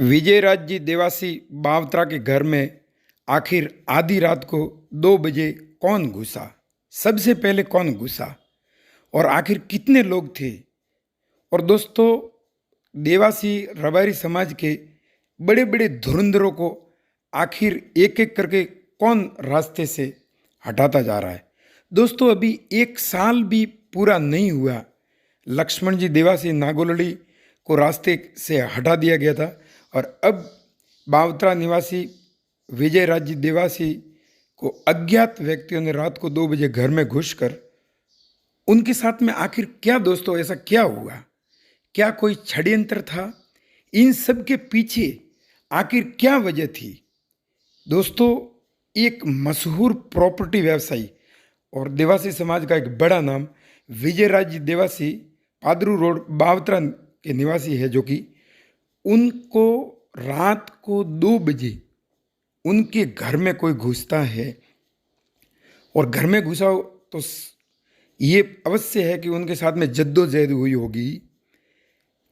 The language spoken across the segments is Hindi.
विजयराज जी देवासी बावत्रा के घर में आखिर आधी रात को 2 बजे कौन घुसा। सबसे पहले कौन घुसा और आखिर कितने लोग थे। और दोस्तों, देवासी रबारी समाज के बड़े बड़े धुरंधरों को आखिर एक एक करके कौन रास्ते से हटाता जा रहा है। दोस्तों, अभी 1 साल भी पूरा नहीं हुआ, लक्ष्मण जी देवासी नागोलड़ी को रास्ते से हटा दिया गया था और अब बावत्रा निवासी विजयराज जी देवासी को अज्ञात व्यक्तियों ने रात को 2 बजे घर में घुसकर उनके साथ में आखिर क्या दोस्तों ऐसा क्या हुआ, क्या कोई षड्यंत्र था, इन सब के पीछे आखिर क्या वजह थी। दोस्तों, एक मशहूर प्रॉपर्टी व्यवसायी और देवासी समाज का एक बड़ा नाम विजयराज जी देवासी पादरू रोड बावत्रा के निवासी है, जो कि उनको रात को 2 बजे उनके घर में कोई घुसता है और घर में घुसा हो तो ये अवश्य है कि उनके साथ में जद्दोजहद हुई होगी।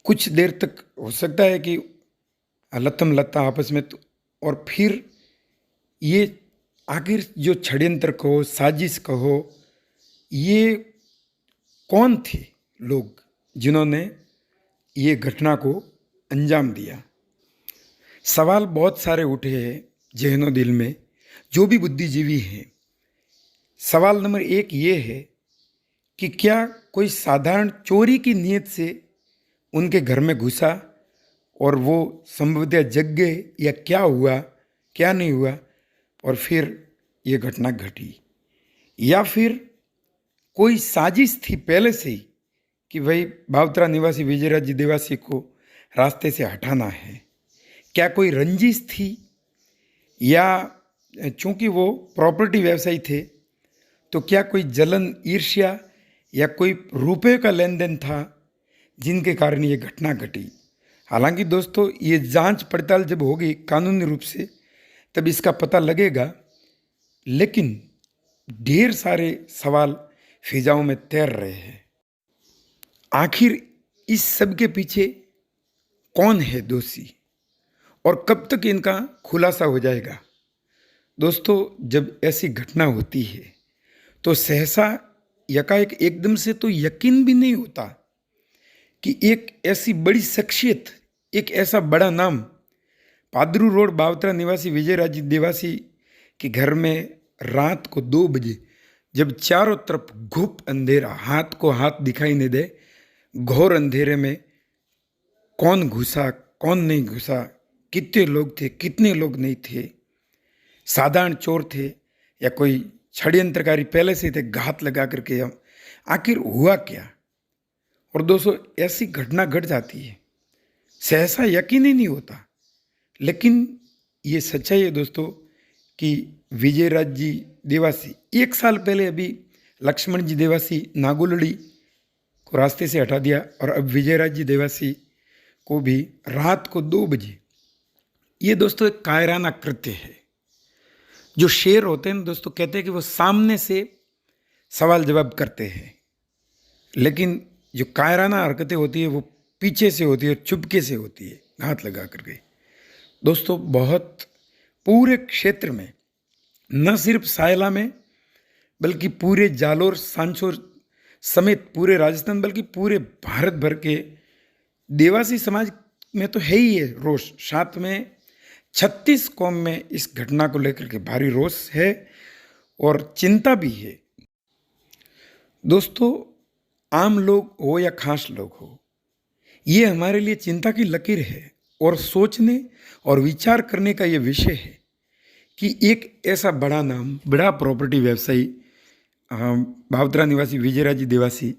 कुछ देर तक हो सकता है कि लत्थम लत्ता आपस में और फिर ये आखिर जो षड्यंत्र कहो, साजिश कहो, ये कौन थे लोग जिन्होंने ये घटना को अंजाम दिया। सवाल बहुत सारे उठे हैं जहनो दिल में, जो भी बुद्धिजीवी हैं। सवाल नंबर 1 ये है कि क्या कोई साधारण चोरी की नीयत से उनके घर में घुसा और वो संभवतः जग गए, या क्या हुआ क्या नहीं हुआ और फिर ये घटना घटी, या फिर कोई साजिश थी पहले से ही कि भाई बावत्रा निवासी विजयराज जी देवासी को रास्ते से हटाना है। क्या कोई रंजिश थी, या चूंकि वो प्रॉपर्टी व्यवसायी थे तो क्या कोई जलन, ईर्ष्या या कोई रुपए का लेन देन था जिनके कारण ये घटना घटी। हालांकि दोस्तों, ये जांच पड़ताल जब होगी कानूनी रूप से तब इसका पता लगेगा, लेकिन ढेर सारे सवाल फिजाओं में तैर रहे हैं। आखिर इस सब के पीछे कौन है दोषी और कब तक इनका खुलासा हो जाएगा। दोस्तों, जब ऐसी घटना होती है तो सहसा यकाएक एकदम से तो यकीन भी नहीं होता कि एक ऐसी बड़ी शख्सियत, एक ऐसा बड़ा नाम पादरू रोड बावत्रा निवासी विजयराज जी देवासी के घर में रात को 2 बजे, जब चारों तरफ घुप अंधेरा, हाथ को हाथ दिखाई नहीं दे, घोर अंधेरे में कौन घुसा कौन नहीं घुसा, कितने लोग थे कितने लोग नहीं थे, साधारण चोर थे या कोई षड्यंत्रकारी पहले से थे घात लगा करके, आखिर हुआ क्या। और दोस्तों, ऐसी घटना घट जाती है, सहसा यकीन ही नहीं होता, लेकिन ये सच्चाई है दोस्तों कि विजयराज जी देवासी 1 साल पहले अभी लक्ष्मण जी देवासी नागोलड़ी को रास्ते से हटा दिया और अब विजयराज जी देवासी को भी रात को 2 बजे, ये दोस्तों एक कायराना कृत्य है। जो शेर होते हैं दोस्तों, कहते हैं कि वो सामने से सवाल जवाब करते हैं, लेकिन जो कायराना हरकतें होती है वो पीछे से होती है, चुपके से होती है, घात लगा करके। दोस्तों, बहुत पूरे क्षेत्र में, न सिर्फ सायला में बल्कि पूरे जालोर सांचौर समेत पूरे राजस्थान बल्कि पूरे भारत भर के देवासी समाज में तो है ही है रोष। साथ में 36 कौम में इस घटना को लेकर के भारी रोष है और चिंता भी है। दोस्तों, आम लोग हो या खास लोग हो, ये हमारे लिए चिंता की लकीर है और सोचने और विचार करने का ये विषय है कि एक ऐसा बड़ा नाम, बड़ा प्रॉपर्टी व्यवसायी बावत्रा निवासी विजयराज जी देवासी,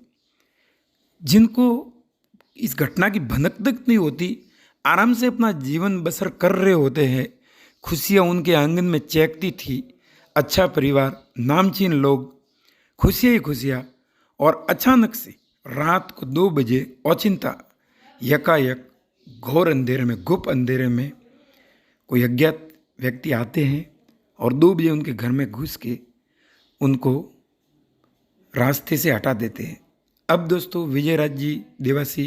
जिनको इस घटना की भनक तक नहीं होती, आराम से अपना जीवन बसर कर रहे होते हैं, खुशियाँ उनके आंगन में चहकती थी, अच्छा परिवार, नामचीन लोग, खुशियाँ ही खुशियाँ, और अचानक से रात को 2 बजे औचिंता यकायक घोर अंधेरे में, गुप अंधेरे में कोई अज्ञात व्यक्ति आते हैं और 2 बजे उनके घर में घुस के उनको रास्ते से हटा देते हैं। अब दोस्तों, विजयराज जी देवासी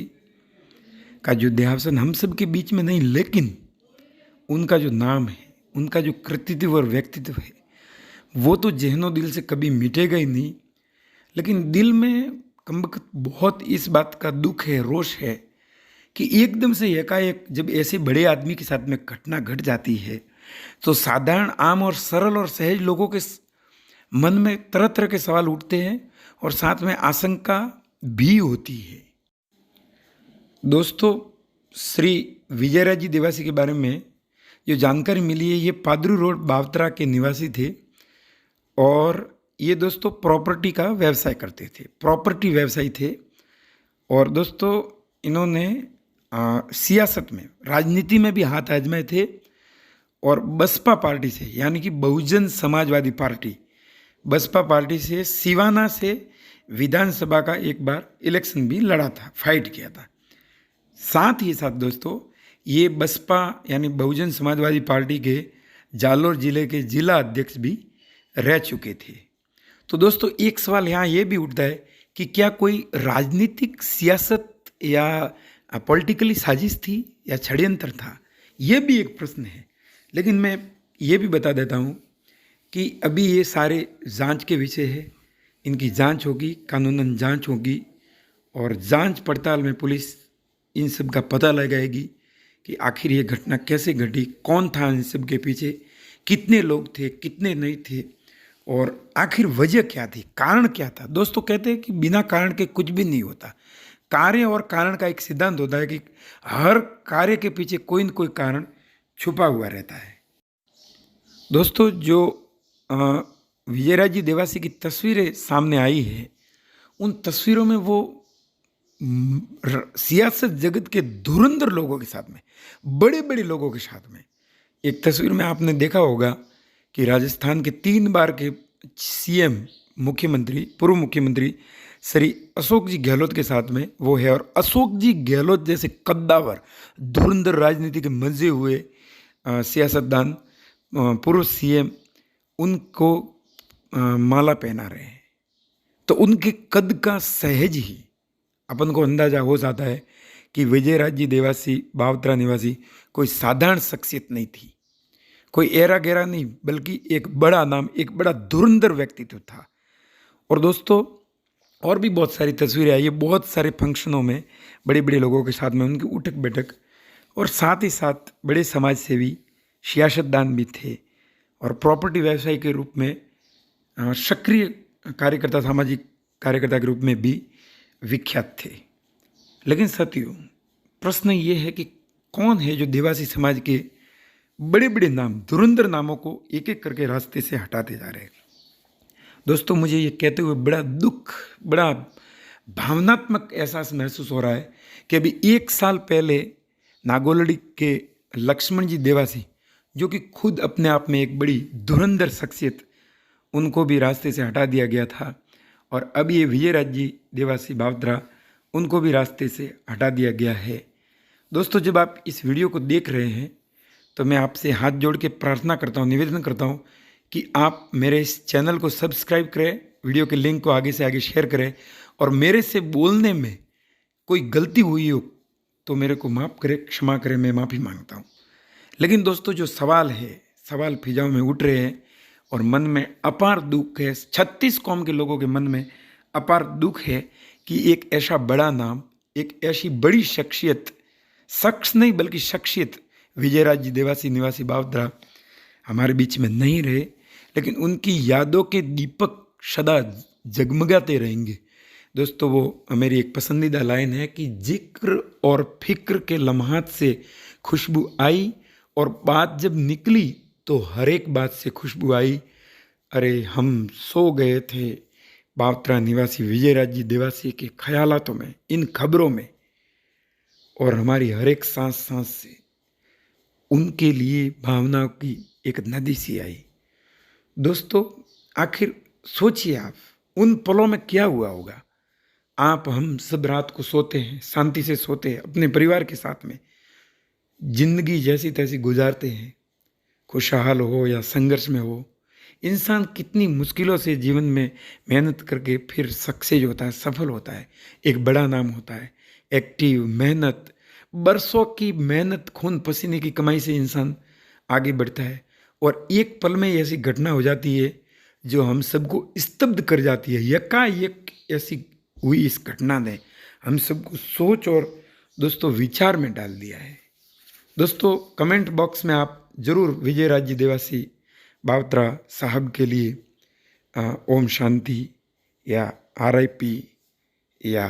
का जो देहावसान हम सब के बीच में नहीं, लेकिन उनका जो नाम है, उनका जो कृतित्व और व्यक्तित्व है, वो तो ज़हनो दिल से कभी मिटेगा ही नहीं। लेकिन दिल में कमबख्त बहुत इस बात का दुख है, रोष है कि एकदम से एकाएक जब ऐसे बड़े आदमी के साथ में घटना घट जाती है तो साधारण आम और सरल और सहज लोगों के मन में तरह तरह के सवाल उठते हैं और साथ में आशंका भी होती है। दोस्तों, श्री विजयराजी देवासी के बारे में जो जानकारी मिली है, ये पादरू रोड बावतरा के निवासी थे और ये दोस्तों प्रॉपर्टी का व्यवसाय करते थे, प्रॉपर्टी व्यवसायी थे। और दोस्तों इन्होंने सियासत में, राजनीति में भी हाथ आजमाए थे और बसपा पार्टी से, यानी कि बहुजन समाजवादी पार्टी, बसपा पार्टी से सिवाना से विधानसभा का एक बार इलेक्शन भी लड़ा था, फाइट किया था। साथ ही साथ दोस्तों ये बसपा यानी बहुजन समाजवादी पार्टी के जालोर जिले के जिला अध्यक्ष भी रह चुके थे। तो दोस्तों एक सवाल यहाँ ये भी उठता है कि क्या कोई राजनीतिक सियासत या पॉलिटिकली साजिश थी या षड्यंत्र था, ये भी एक प्रश्न है। लेकिन मैं ये भी बता देता हूँ कि अभी ये सारे जांच के विषय है, इनकी जांच होगी, कानूनन जांच होगी और जांच पड़ताल में पुलिस इन सब का पता लगाएगी कि आखिर ये घटना कैसे घटी, कौन था इन सब के पीछे, कितने लोग थे, कितने नहीं थे और आखिर वजह क्या थी, कारण क्या था। दोस्तों कहते हैं कि बिना कारण के कुछ भी नहीं होता। कार्य और कारण का एक सिद्धांत होता है कि हर कार्य के पीछे कोई न कोई कारण छुपा हुआ रहता है। दोस्तों जो विजयराजी देवासी की तस्वीरें सामने आई है, उन तस्वीरों में वो सियासत जगत के धुरंधर लोगों के साथ में, बड़े बड़े लोगों के साथ में, एक तस्वीर में आपने देखा होगा कि राजस्थान के 3 बार के सीएम, मुख्यमंत्री, पूर्व मुख्यमंत्री श्री अशोक जी गहलोत के साथ में वो है। और अशोक जी गहलोत जैसे कद्दावर, धुरंधर राजनीति के मजे हुए सियासतदान, पूर्व सीएम, उनको माला पहना रहे हैं। तो उनके कद का सहज ही अपन को अंदाजा हो जाता है कि विजयराजी देवासी बावतरा निवासी कोई साधारण शख्सियत नहीं थी, कोई एरा गहरा नहीं, बल्कि एक बड़ा नाम, एक बड़ा धुरंधर व्यक्तित्व था। और दोस्तों और भी बहुत सारी तस्वीरें आई है, बहुत सारे फंक्शनों में बड़े बड़े लोगों के साथ में उनकी उठक बैठक, और साथ ही साथ बड़े समाज सेवी, सियासतदान भी थे और प्रॉपर्टी व्यवसायी के रूप में सक्रिय कार्यकर्ता, सामाजिक कार्यकर्ता के रूप में भी विख्यात थे। लेकिन साथियों प्रश्न ये है कि कौन है जो देवासी समाज के बड़े बड़े नाम, धुरंधर नामों को एक एक करके रास्ते से हटाते जा रहे हैं। दोस्तों मुझे ये कहते हुए बड़ा दुख, बड़ा भावनात्मक एहसास महसूस हो रहा है कि अभी 1 साल पहले नागोलड़ी के लक्ष्मण जी देवासी, जो कि खुद अपने आप में एक बड़ी धुरंधर शख्सियत, उनको भी रास्ते से हटा दिया गया था। और अब ये विजयराजी देवासी बावतरा, उनको भी रास्ते से हटा दिया गया है। दोस्तों जब आप इस वीडियो को देख रहे हैं तो मैं आपसे हाथ जोड़ के प्रार्थना करता हूँ, निवेदन करता हूँ कि आप मेरे इस चैनल को सब्सक्राइब करें, वीडियो के लिंक को आगे से आगे शेयर करें और मेरे से बोलने में कोई गलती हुई हो तो मेरे को माफ़ करें, क्षमा करें, मैं माफ़ी मांगता हूँ। लेकिन दोस्तों जो सवाल है, सवाल फिजाओं में उठ रहे हैं और मन में अपार दुख है, 36 कौम के लोगों के मन में अपार दुख है कि एक ऐसा बड़ा नाम, एक ऐसी बड़ी शख्सियत, शख्स नहीं बल्कि शख्सियत विजयराजी देवासी निवासी बावतरा हमारे बीच में नहीं रहे। लेकिन उनकी यादों के दीपक सदा जगमगाते रहेंगे। दोस्तों वो मेरी एक पसंदीदा लाइन है कि जिक्र और फिक्र के लम्हात से खुशबू आई और बात जब निकली तो हर एक बात से खुशबू आई। अरे हम सो गए थे बावतरा निवासी विजयराजी देवासी के ख्यालातों में, इन खबरों में, और हमारी हर एक सांस सांस से उनके लिए भावनाओं की एक नदी सी आई। दोस्तों आखिर सोचिए आप उन पलों में क्या हुआ होगा। आप, हम सब रात को सोते हैं, शांति से सोते हैं, अपने परिवार के साथ में जिंदगी जैसी तैसी गुजारते हैं, खुशहाल हो या संघर्ष में हो। इंसान कितनी मुश्किलों से जीवन में मेहनत करके फिर सक्सेस होता है, सफल होता है, एक बड़ा नाम होता है। एक्टिव मेहनत, बरसों की मेहनत, खून पसीने की कमाई से इंसान आगे बढ़ता है और एक पल में ऐसी घटना हो जाती है जो हम सबको स्तब्ध कर जाती है। यकायक ऐसी हुई इस घटना ने हम सबको सोच और दोस्तों विचार में डाल दिया है। दोस्तों कमेंट बॉक्स में आप ज़रूर विजय राज जी देवासी बावत्रा साहब के लिए ओम शांति या RIP या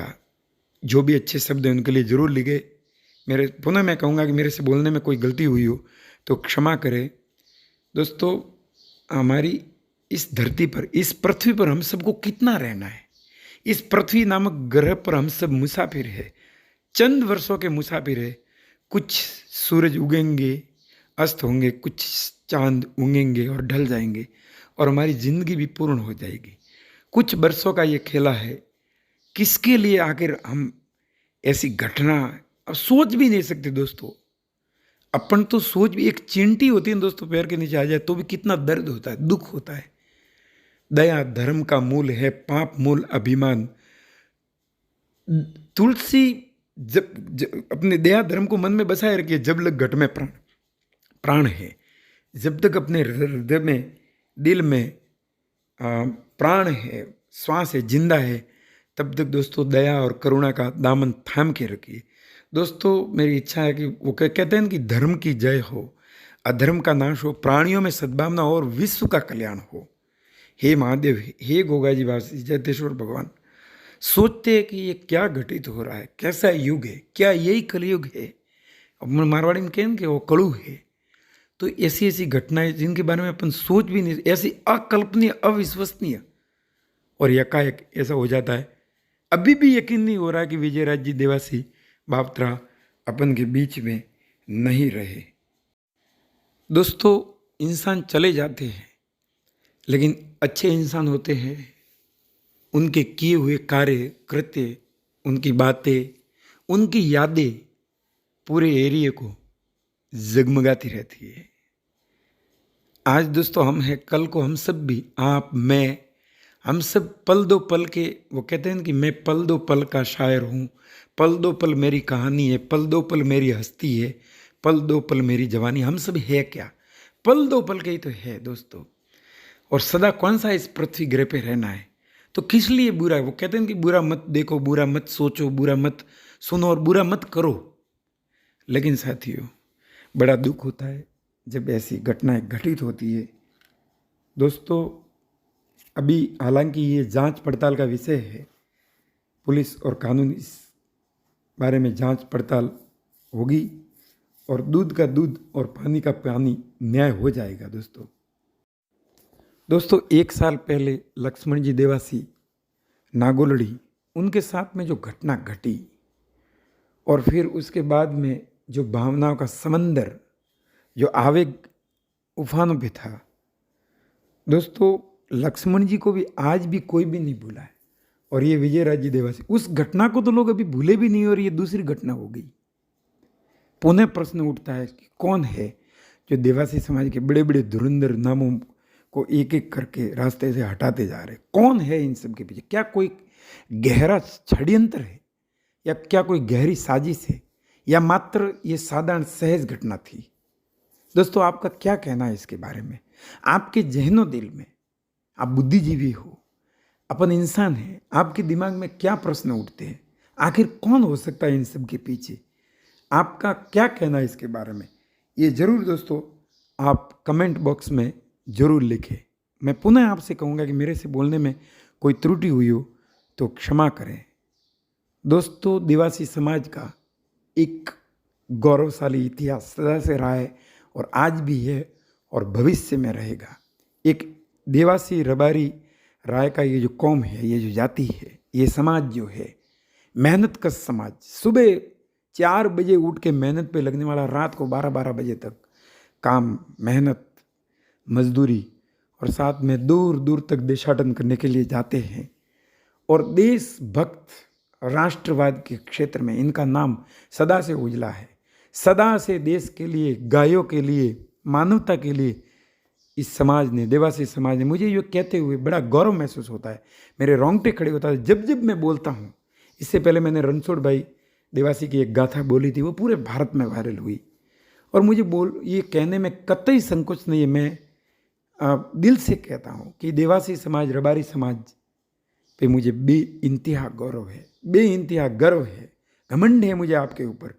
जो भी अच्छे शब्द हैं उनके लिए ज़रूर लिखे। पुनः मैं कहूँगा कि मेरे से बोलने में कोई गलती हुई हो तो क्षमा करें। दोस्तों हमारी इस धरती पर, इस पृथ्वी पर हम सबको कितना रहना है। इस पृथ्वी नामक ग्रह पर हम सब मुसाफिर है, चंद वर्षों के मुसाफिर है। कुछ सूरज उगेंगे, अस्त होंगे, कुछ चांद उगेंगे और ढल जाएंगे और हमारी ज़िंदगी भी पूर्ण हो जाएगी। कुछ वर्षों का ये खेला है। किसके लिए आखिर हम ऐसी घटना अब सोच भी नहीं सकते। दोस्तों अपन तो सोच भी, एक चींटी होती है दोस्तों पैर के नीचे आ जाए तो भी कितना दर्द होता है, दुख होता है। दया धर्म का मूल है, पाप मूल अभिमान। तुलसी जब अपने दया धर्म को मन में बसाए रखिए, जब लग घट में प्राण है, जब तक अपने हृदय में, दिल में प्राण है, श्वास है, जिंदा है, तब तक दोस्तों दया और करुणा का दामन थाम के रखिए। दोस्तों मेरी इच्छा है कि वो कहते हैं कि धर्म की जय हो, अधर्म का नाश हो, प्राणियों में सद्भावना हो और विश्व का कल्याण हो। हे महादेव, हे गोगाजी वासी, जयतेश्वर भगवान, सोचते हैं कि ये क्या घटित हो रहा है, कैसा युग है, क्या यही कलयुग है। अब मारवाड़ी में कहें कि वो कलु है। तो ऐसी ऐसी घटनाएं जिनके बारे में अपन सोच भी नहीं, ऐसी अकल्पनीय, अविश्वसनीय, और यकायक ऐसा हो जाता है। अभी भी यकीन नहीं हो रहा है कि विजय राज जी देवासी बावत्रा अपन के बीच में नहीं रहे। दोस्तों इंसान चले जाते हैं लेकिन अच्छे इंसान होते हैं। उनके किए हुए कार्य, कृत्य, उनकी बातें, उनकी यादें पूरे एरिया को जगमगाती रहती है। आज दोस्तों हम हैं, कल को हम सब भी, आप, मैं, हम सब पल दो पल के, वो कहते हैं कि मैं पल दो पल का शायर हूँ, पल दो पल मेरी कहानी है, पल दो पल मेरी हस्ती है, पल दो पल मेरी जवानी। हम सब है क्या? पल दो पल के ही तो है दोस्तों। और सदा कौन सा इस पृथ्वी ग्रह पे रहना है, तो किस लिए बुरा है? वो कहते हैं कि बुरा मत देखो, बुरा मत सोचो, बुरा मत सुनो और बुरा मत करो। लेकिन साथियों बड़ा दुख होता है जब ऐसी घटनाएं घटित होती है। दोस्तों अभी हालांकि ये जांच पड़ताल का विषय है, पुलिस और कानून इस बारे में जांच पड़ताल होगी और दूध का दूध और पानी का पानी न्याय हो जाएगा। दोस्तों 1 साल पहले लक्ष्मण जी देवासी नागोलड़ी, उनके साथ में जो घटना घटी और फिर उसके बाद में जो भावनाओं का समंदर, जो आवेग उफानों पे था, दोस्तों लक्ष्मण जी को भी आज भी कोई भी नहीं भूला है। और ये विजय राज जी देवासी, उस घटना को तो लोग अभी भूले भी नहीं और ये दूसरी घटना हो गई। पुनः प्रश्न उठता है कि कौन है जो देवासी समाज के बड़े बड़े धुरंधर नामों को एक एक करके रास्ते से हटाते जा रहे? कौन है इन सब के पीछे? क्या कोई गहरा षड्यंत्र है या क्या कोई गहरी साजिश है या मात्र ये साधारण सहज घटना थी? दोस्तों आपका क्या कहना है इसके बारे में? आपके जहनो दिल में, आप बुद्धिजीवी हो, अपन इंसान हैं, आपके दिमाग में क्या प्रश्न उठते हैं? आखिर कौन हो सकता है इन सब के पीछे? आपका क्या कहना है इसके बारे में? ये जरूर दोस्तों आप कमेंट बॉक्स में जरूर लिखें। मैं पुनः आपसे कहूँगा कि मेरे से बोलने में कोई त्रुटि हुई हो तो क्षमा करें। दोस्तों देवासी समाज का एक गौरवशाली इतिहास सदा से रहा है और आज भी है और भविष्य में रहेगा। एक देवासी रबारी राय का ये जो कौम है, ये जो जाति है, ये समाज जो है, मेहनत का समाज, सुबह 4 बजे उठ के मेहनत पे लगने वाला, रात को 12-12 बजे तक काम, मेहनत, मजदूरी, और साथ में दूर दूर तक देशाटन करने के लिए जाते हैं। और देशभक्त राष्ट्रवाद के क्षेत्र में इनका नाम सदा से उजला है। सदा से देश के लिए, गायों के लिए, मानवता के लिए इस समाज ने, देवासी समाज ने, मुझे ये कहते हुए बड़ा गौरव महसूस होता है, मेरे रोंगटे खड़े होता है जब जब मैं बोलता हूँ। इससे पहले मैंने रणछोड़ भाई देवासी की एक गाथा बोली थी, वो पूरे भारत में वायरल हुई और मुझे ये कहने में कतई संकोच नहीं है, मैं दिल से कहता हूँ कि देवासी समाज, रबारी समाज पे मुझे बेइंतहा गौरव है, बेइंतहा गर्व है, घमंड है मुझे आपके ऊपर।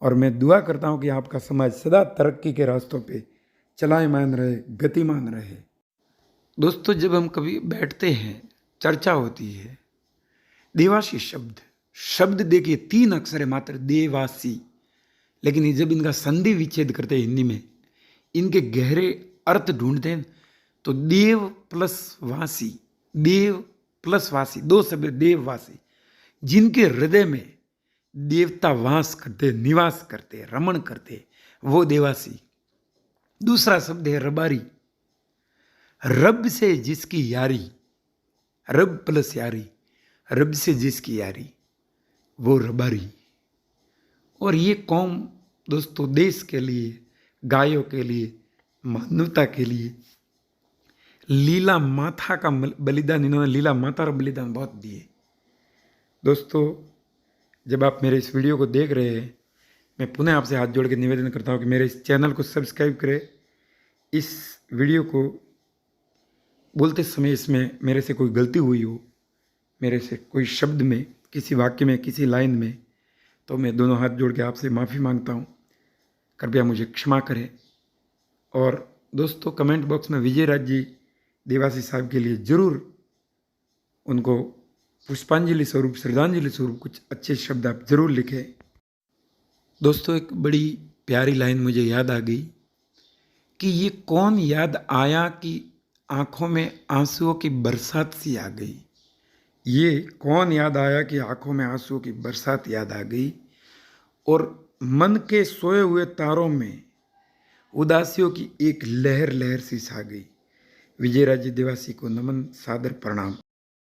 और मैं दुआ करता हूँ कि आपका समाज सदा तरक्की के रास्तों पे चलायमान रहे, गतिमान रहे। दोस्तों, जब हम कभी बैठते हैं, चर्चा होती है, देवासी शब्द देखिए 3 अक्षर है मात्र, देवासी। लेकिन ये जब इनका संधि विच्छेद करते हैं हिंदी में, इनके गहरे अर्थ ढूंढते हैं, तो देव प्लस वासी, 2 शब्द देववासी, जिनके हृदय में देवता वास करते, निवास करते, रमण करते, वो देवासी। दूसरा शब्द है रबारी, रब से जिसकी यारी, रब प्लस यारी, रब से जिसकी यारी, वो रबारी। और ये कौम दोस्तों देश के लिए, गायों के लिए, मानवता के लिए लीला माता का बलिदान, इन्होंने लीला माता का बलिदान बहुत दिए। दोस्तों, जब आप मेरे इस वीडियो को देख रहे हैं, मैं पुनः आपसे हाथ जोड़ के निवेदन करता हूँ कि मेरे इस चैनल को सब्सक्राइब करें। इस वीडियो को बोलते समय इसमें मेरे से कोई गलती हुई हो, मेरे से कोई शब्द में, किसी वाक्य में, किसी लाइन में, तो मैं दोनों हाथ जोड़ के आपसे माफ़ी मांगता हूँ, कृपया मुझे क्षमा करें। और दोस्तों, कमेंट बॉक्स में विजय राज जी देवासी साहब के लिए ज़रूर उनको पुष्पांजलि स्वरूप, श्रद्धांजलि स्वरूप कुछ अच्छे शब्द आप ज़रूर लिखें। दोस्तों, एक बड़ी प्यारी लाइन मुझे याद आ गई कि ये कौन याद आया कि आँखों में आंसुओं की बरसात सी आ गई। ये कौन याद आया कि आँखों में आंसुओं की बरसात याद आ गई, और मन के सोए हुए तारों में उदासियों की एक लहर सी छा गई। विजय राज जी देवासी को नमन, सादर प्रणाम।